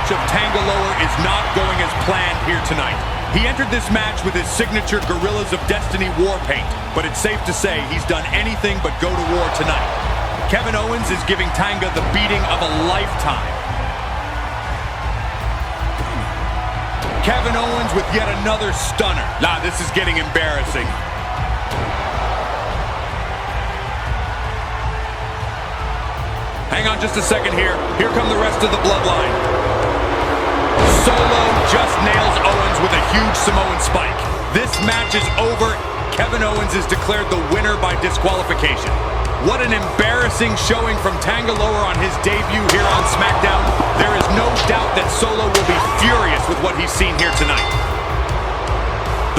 much of Tanga Loa is not going as planned here tonight. He entered this match with his signature Gorillas of Destiny war paint, but it's safe to say he's done anything but go to war tonight. Kevin Owens is giving Tanga the beating of a lifetime. Kevin Owens with yet another stunner. Nah, this is getting embarrassing. Hang on just a second here. Here come the rest of the Bloodline. Solo just nails Owens with a huge Samoan spike. This match is over. Kevin Owens is declared the winner by disqualification. What an embarrassing showing from Tanga Loa on his debut here on SmackDown. There is no doubt that Solo will be furious with what he's seen here tonight.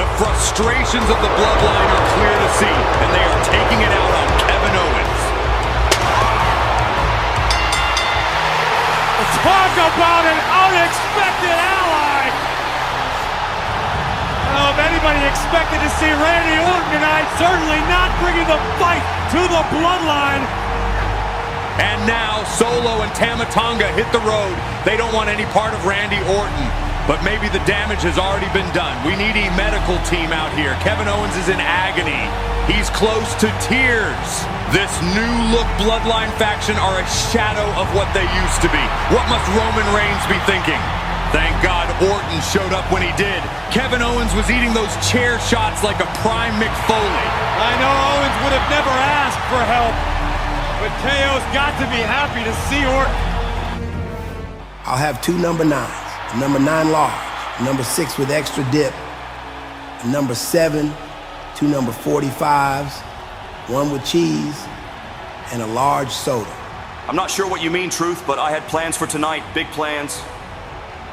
The frustrations of the Bloodline are clear to see, and they are taking it out on Kevin Owens. Talk about an unexpected ally! Well, if anybody expected to see Randy Orton tonight, certainly not bringing the fight to the Bloodline. And now Solo and Tama Tonga hit the road. They don't want any part of Randy Orton, but maybe the damage has already been done. We need a medical team out here. Kevin Owens is in agony. He's close to tears. This new look Bloodline faction are a shadow of what they used to be. What must Roman Reigns be thinking? Thank God Orton showed up when he did. Kevin Owens was eating those chair shots like a prime Mick Foley. I know Owens would have never asked for help, but KO's got to be happy to see Orton. I'll have 2 number 9s, a number 9 large, a number 6 with extra dip, a number 7, 2 number 45s, 1 with cheese, and a large soda. I'm not sure what you mean, Truth, but I had plans for tonight, big plans.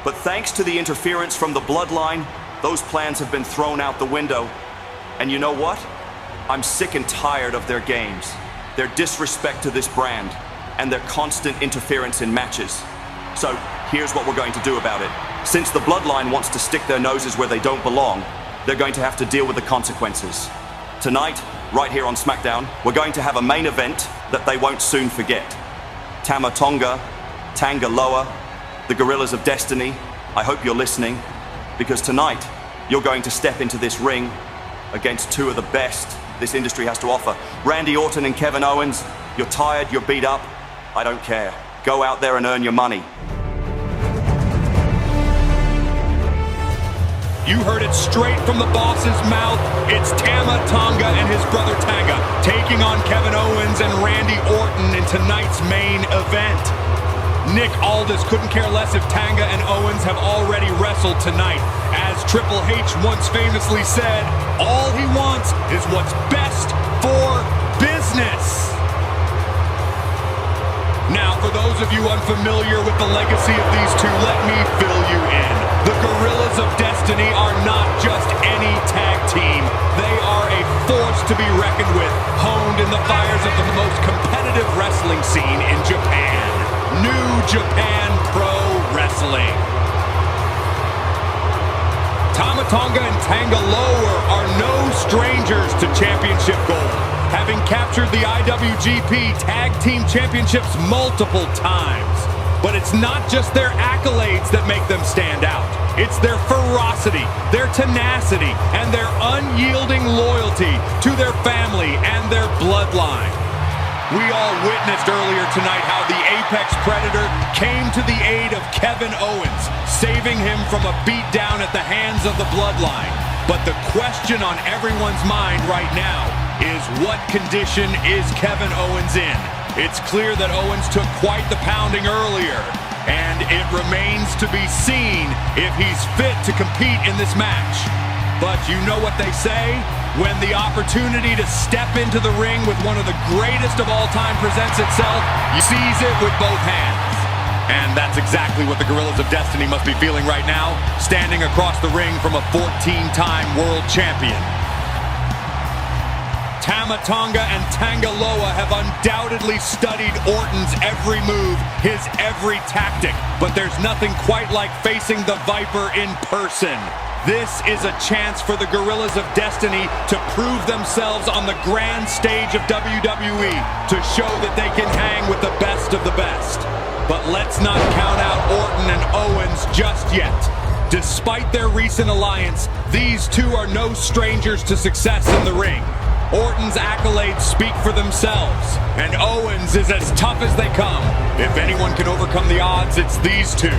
But thanks to the interference from the Bloodline, those plans have been thrown out the window. And you know what? I'm sick and tired of their games, their disrespect to this brand, and their constant interference in matches. So here's what we're going to do about it. Since the Bloodline wants to stick their noses where they don't belong, they're going to have to deal with the consequences. Tonight, right here on SmackDown, we're going to have a main event that they won't soon forget. Tama Tonga, Tanga Loa, the Gorillas of Destiny, I hope you're listening, because tonight, you're going to step into this ring against 2 of the best this industry has to offer. Randy Orton and Kevin Owens, you're tired, you're beat up, I don't care. Go out there and earn your money. You heard it straight from the boss's mouth. It's Tama Tonga and his brother Tanga taking on Kevin Owens and Randy Orton in tonight's main event. Nick Aldis couldn't care less if Tanga and Owens have already wrestled tonight. As Triple H once famously said, all he wants is what's best for business. Now, for those of you unfamiliar with the legacy of these two, let me fill you in. The Gorillas of Destiny are not just any tag team. They are a force to be reckoned with, honed in the fires of the most competitive wrestling scene in Japan. New Japan Pro Wrestling. Tama Tonga and Tanga Loa are no strangers to championship gold, having captured the IWGP Tag Team Championships multiple times. But it's not just their accolades that make them stand out. It's their ferocity, their tenacity, and their unyielding loyalty to their family and their bloodline. We all witnessed earlier tonight how the Apex Predator came to the aid of Kevin Owens, saving him from a beatdown at the hands of the Bloodline. But the question on everyone's mind right now is, what condition is Kevin Owens in? It's clear that Owens took quite the pounding earlier, and it remains to be seen if he's fit to compete in this match. But you know what they say? When the opportunity to step into the ring with one of the greatest of all time presents itself, you seize it with both hands. And that's exactly what the Gorillas of Destiny must be feeling right now, standing across the ring from a 14-time world champion. Tama Tonga and Tanga Loa have undoubtedly studied Orton's every move, his every tactic, but there's nothing quite like facing the Viper in person. This is a chance for the Gorillas of Destiny to prove themselves on the grand stage of WWE, to show that they can hang with the best of the best. But let's not count out Orton and Owens just yet. Despite their recent alliance, these two are no strangers to success in the ring. Orton's accolades speak for themselves, and Owens is as tough as they come. If anyone can overcome the odds, it's these two.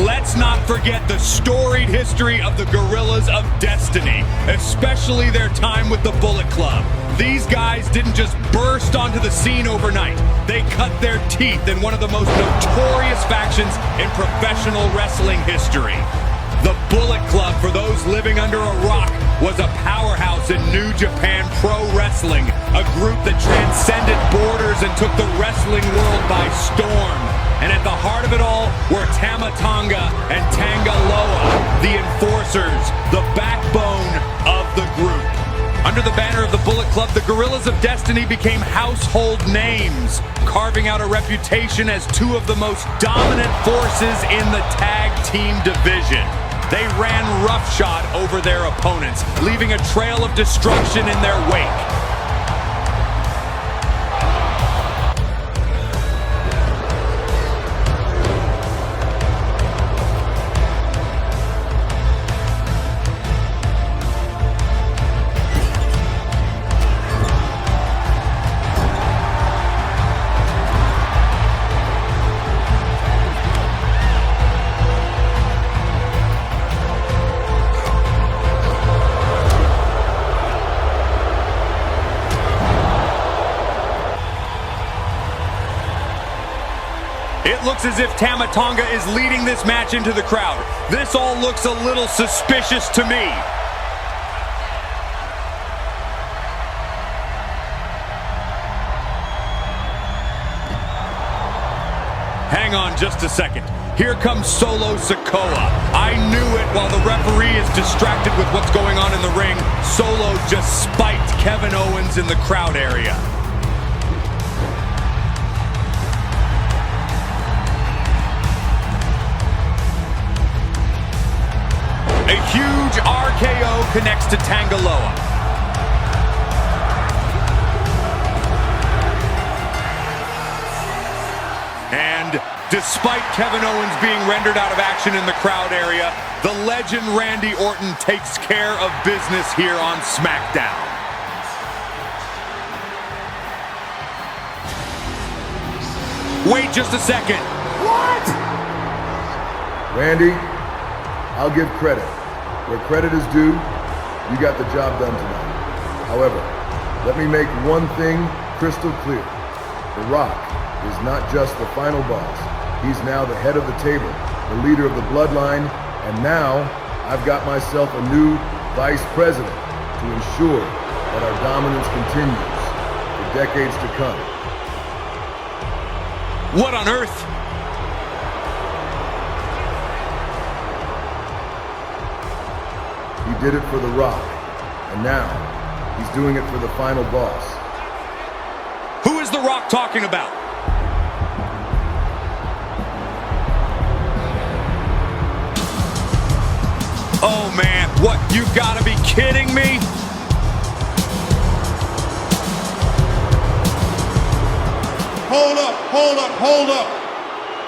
Let's not forget the storied history of the Gorillas of Destiny, especially their time with the Bullet Club. These guys didn't just burst onto the scene overnight. They cut their teeth in one of the most notorious factions in professional wrestling history. The Bullet Club, for those living under a rock, was a powerhouse in New Japan Pro Wrestling, a group that transcended borders and took the wrestling world by storm. And at the heart of it all were Tama Tonga and Tangaloa, the enforcers, the backbone of the group. Under the banner of the Bullet Club, the Gorillas of Destiny became household names, carving out a reputation as two of the most dominant forces in the tag team division. They ran roughshod over their opponents, leaving a trail of destruction in their wake. It looks as if Tama Tonga is leading this match into the crowd. This all looks a little suspicious to me. Hang on just a second. Here comes Solo Sikoa. I knew it while the referee is distracted with what's going on in the ring. Solo just spiked Kevin Owens in the crowd area. A huge RKO connects to Tangaloa. And despite Kevin Owens being rendered out of action in the crowd area, the legend Randy Orton takes care of business here on SmackDown. Wait just a second. What? Randy, I'll give credit. Where credit is due, you got the job done tonight. However, let me make one thing crystal clear. The Rock is not just the final boss. He's now the head of the table, the leader of the Bloodline, and now I've got myself a new vice president to ensure that our dominance continues for decades to come. What on earth? He did it for The Rock, and now he's doing it for the final boss. Who is The Rock talking about? Oh man, what, you've got to be kidding me? Hold up, hold up, hold up.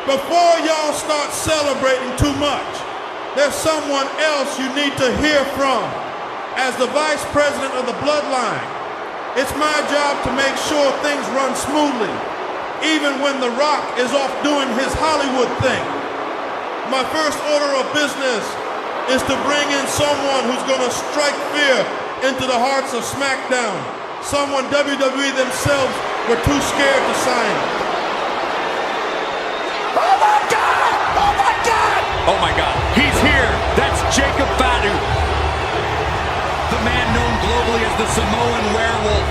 Before y'all start celebrating too much, there's someone else you need to hear from. As the vice president of the Bloodline, it's my job to make sure things run smoothly, even when The Rock is off doing his Hollywood thing. My first order of business is to bring in someone who's gonna strike fear into the hearts of SmackDown. Someone WWE themselves were too scared to sign. Oh my God! Oh my God! Oh my God, he's here! That's Jacob Fatu, the man known globally as the Samoan Werewolf.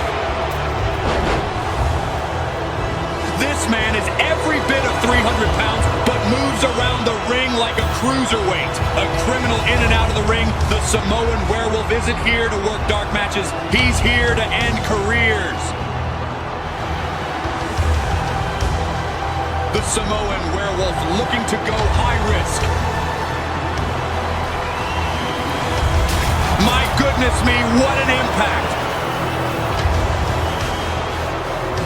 This man is every bit of 300 pounds, but moves around the ring like a cruiserweight. A criminal in and out of the ring, the Samoan Werewolf isn't here to work dark matches. He's here to end careers. The Samoan Werewolf looking to go high risk. My goodness me, what an impact!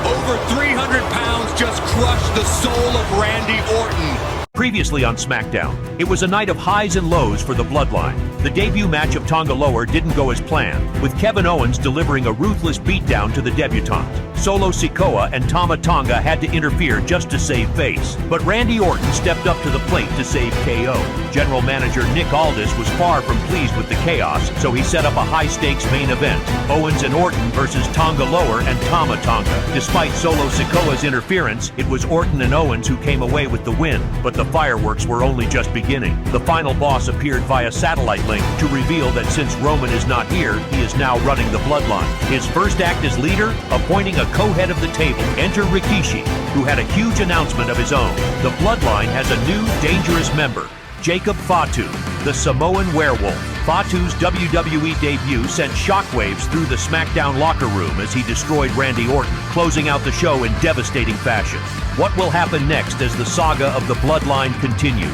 Over 300 pounds just crushed the soul of Randy Orton. Previously on SmackDown, it was a night of highs and lows for the Bloodline. The debut match of Tonga Loa didn't go as planned, with Kevin Owens delivering a ruthless beatdown to the debutante. Solo Sikoa and Tama Tonga had to interfere just to save face, but Randy Orton stepped up to the plate to save KO. General Manager Nick Aldis was far from pleased with the chaos, so he set up a high-stakes main event, Owens and Orton versus Tonga Loa and Tama Tonga. Despite Solo Sikoa's interference, it was Orton and Owens who came away with the win, but the fireworks were only just beginning. The final boss appeared via satellite link to reveal that since Roman is not here, he is now running the Bloodline. His first act as leader, appointing a co-head of the table. Enter Rikishi, who had a huge announcement of his own. The Bloodline has a new dangerous member, Jacob Fatu, the Samoan werewolf. Fatu's WWE debut sent shockwaves through the SmackDown locker room as he destroyed Randy Orton, closing out the show in devastating fashion. What will happen next as the saga of the Bloodline continues?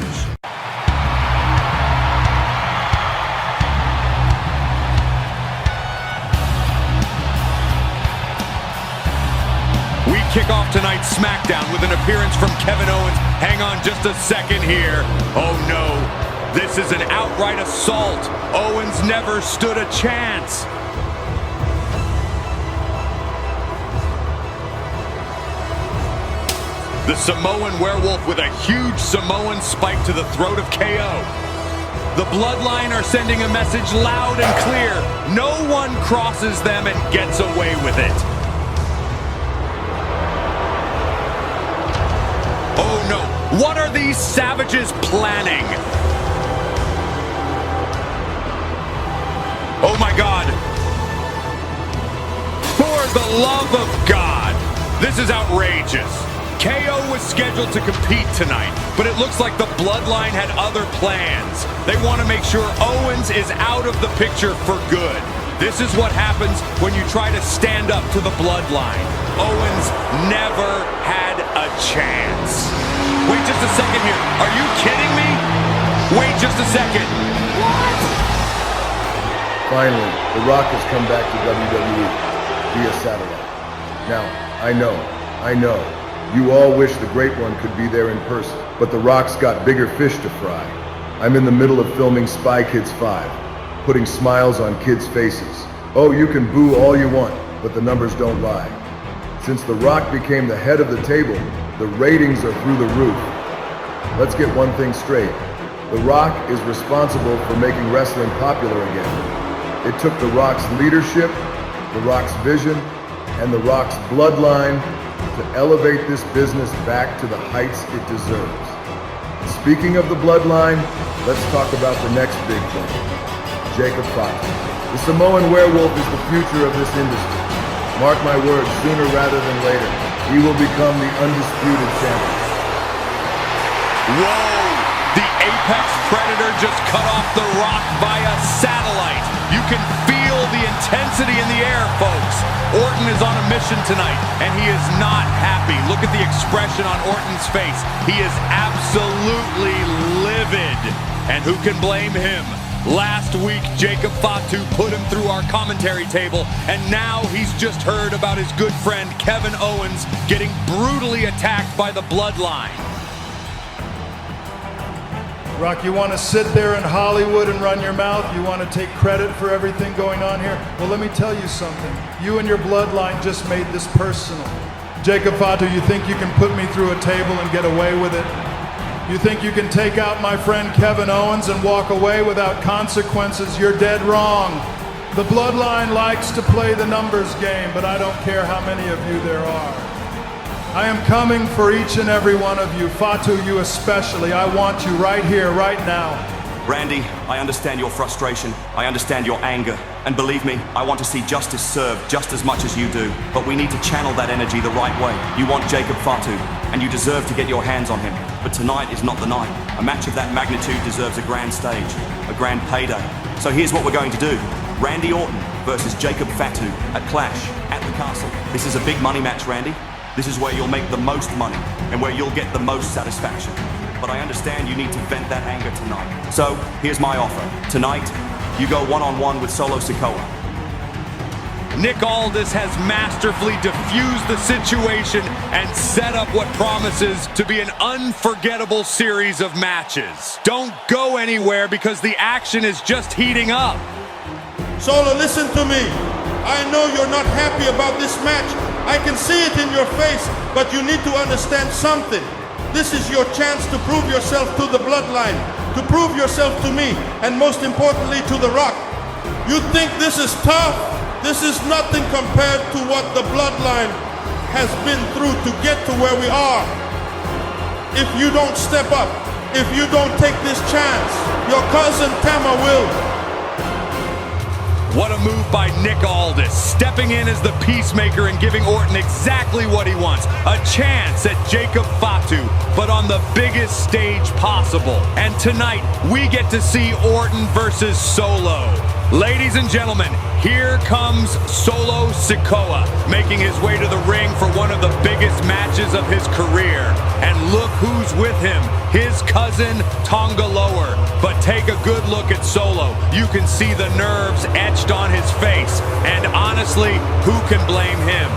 We kick off tonight's SmackDown with an appearance from Kevin Owens. Hang on just a second here. Oh no, this is an outright assault. Owens never stood a chance. The Samoan werewolf with a huge Samoan spike to the throat of KO. The Bloodline are sending a message loud and clear. No one crosses them and gets away with it. Oh no, what are these savages planning? Oh my God. For the love of God, this is outrageous. KO was scheduled to compete tonight, but it looks like the Bloodline had other plans. They want to make sure Owens is out of the picture for good. This is what happens when you try to stand up to the Bloodline. Owens never had a chance. Wait just a second here. Are you kidding me? Wait just a second. What? Finally, The Rock has come back to WWE via satellite. Now, I know, you all wish the Great One could be there in person, but The Rock's got bigger fish to fry. I'm in the middle of filming Spy Kids 5, putting smiles on kids' faces. Oh, you can boo all you want, but the numbers don't lie. Since The Rock became the head of the table, the ratings are through the roof. Let's get one thing straight. The Rock is responsible for making wrestling popular again. It took The Rock's leadership, The Rock's vision, and The Rock's bloodline to elevate this business back to the heights it deserves. Speaking of the bloodline, let's talk about the next big thing. Jacob Fatu. The Samoan werewolf is the future of this industry. Mark my words, sooner rather than later, he will become the undisputed champion. Whoa! The Apex Predator just cut off The Rock via satellite. You can feel the intensity in the air, folks. Orton is on a mission tonight, and he is not happy. Look at the expression on Orton's face. He is absolutely livid. And who can blame him? Last week, Jacob Fatu put him through our commentary table, and now he's just heard about his good friend Kevin Owens getting brutally attacked by the Bloodline. Rock, you want to sit there in Hollywood and run your mouth? You want to take credit for everything going on here? Well, let me tell you something. You and your bloodline just made this personal. Jacob Fatu, you think you can put me through a table and get away with it? You think you can take out my friend Kevin Owens and walk away without consequences? You're dead wrong. The bloodline likes to play the numbers game, but I don't care how many of you there are. I am coming for each and every one of you. Fatu, you especially. I want you right here, right now. Randy, I understand your frustration. I understand your anger. And believe me, I want to see justice served just as much as you do. But we need to channel that energy the right way. You want Jacob Fatu, and you deserve to get your hands on him. But tonight is not the night. A match of that magnitude deserves a grand stage, a grand payday. So here's what we're going to do. Randy Orton versus Jacob Fatu at Clash at the Castle. This is a big money match, Randy. This is where you'll make the most money and where you'll get the most satisfaction. But I understand you need to vent that anger tonight. So here's my offer. Tonight, you go one-on-one with Solo Sikoa. Nick Aldis has masterfully diffused the situation and set up what promises to be an unforgettable series of matches. Don't go anywhere because the action is just heating up. Solo, listen to me. I know you're not happy about this match. I can see it in your face, but you need to understand something. This is your chance to prove yourself to the Bloodline, to prove yourself to me, and most importantly to The Rock. You think this is tough? This is nothing compared to what the Bloodline has been through to get to where we are. If you don't step up, if you don't take this chance, your cousin Tama will. What a move by Nick Aldis, stepping in as the peacemaker and giving Orton exactly what he wants. A chance at Jacob Fatu, but on the biggest stage possible. And tonight, we get to see Orton versus Solo. Ladies and gentlemen, here comes Solo Sikoa, making his way to the ring for one of the biggest matches of his career. And look who's with him, his cousin Tonga Lower. But take a good look at Solo. You can see the nerves etched on his face. And honestly, who can blame him?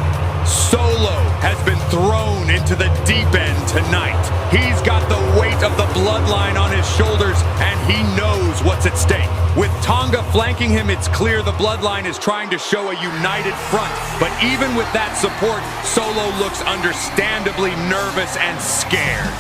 Solo has been thrown into the deep end tonight. He's got the weight of the Bloodline on his shoulders, and he knows what's at stake. With Tonga flanking him, it's clear the Bloodline is trying to show a united front. But even with that support, Solo looks understandably nervous and scared.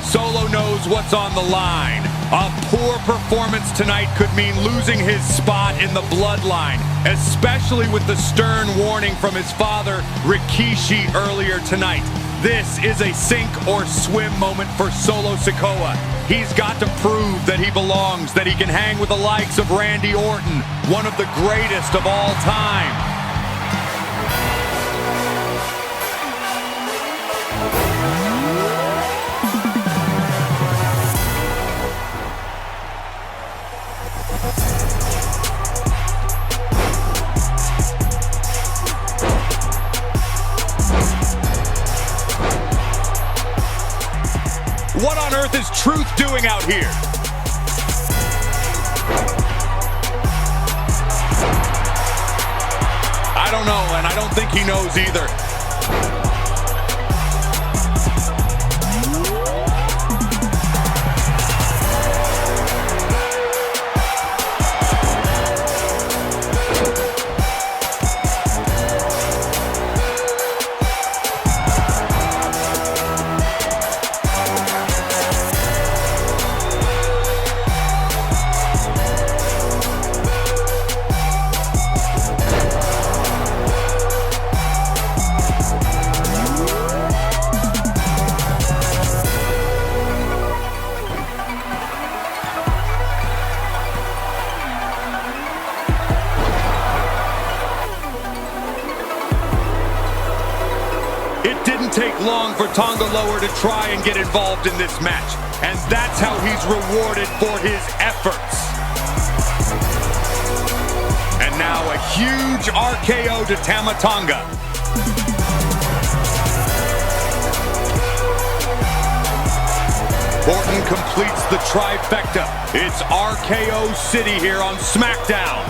Solo knows what's on the line. A poor performance tonight could mean losing his spot in the Bloodline, especially with the stern warning from his father, Rikishi, earlier tonight. This is a sink or swim moment for Solo Sikoa. He's got to prove that he belongs, that he can hang with the likes of Randy Orton, one of the greatest of all time. What on earth is Truth doing out here? I don't know, and I don't think he knows either. It didn't take long for Tonga Lower to try and get involved in this match, and that's how he's rewarded for his efforts. And now a huge RKO to Tama Tonga. Orton completes the trifecta. It's RKO City here on SmackDown.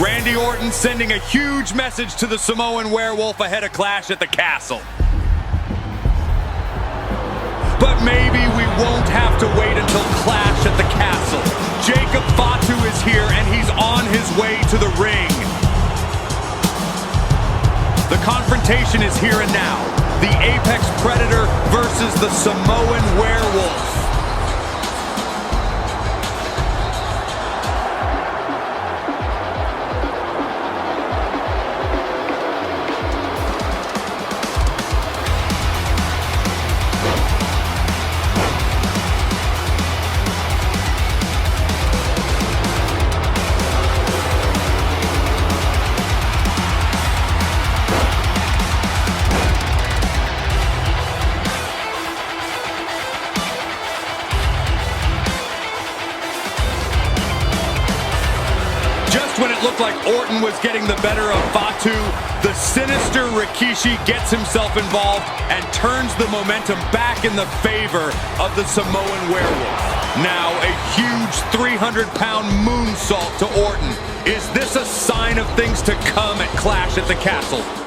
Randy Orton sending a huge message to the Samoan Werewolf ahead of Clash at the Castle. But maybe we won't have to wait until Clash at the Castle. Jacob Fatu is here and he's on his way to the ring. The confrontation is here and now. The Apex Predator versus the Samoan Werewolf. When it looked like Orton was getting the better of Fatu, the sinister Rikishi gets himself involved and turns the momentum back in the favor of the Samoan Werewolf. Now a huge 300-pound moonsault to Orton. Is this a sign of things to come at Clash at the Castle?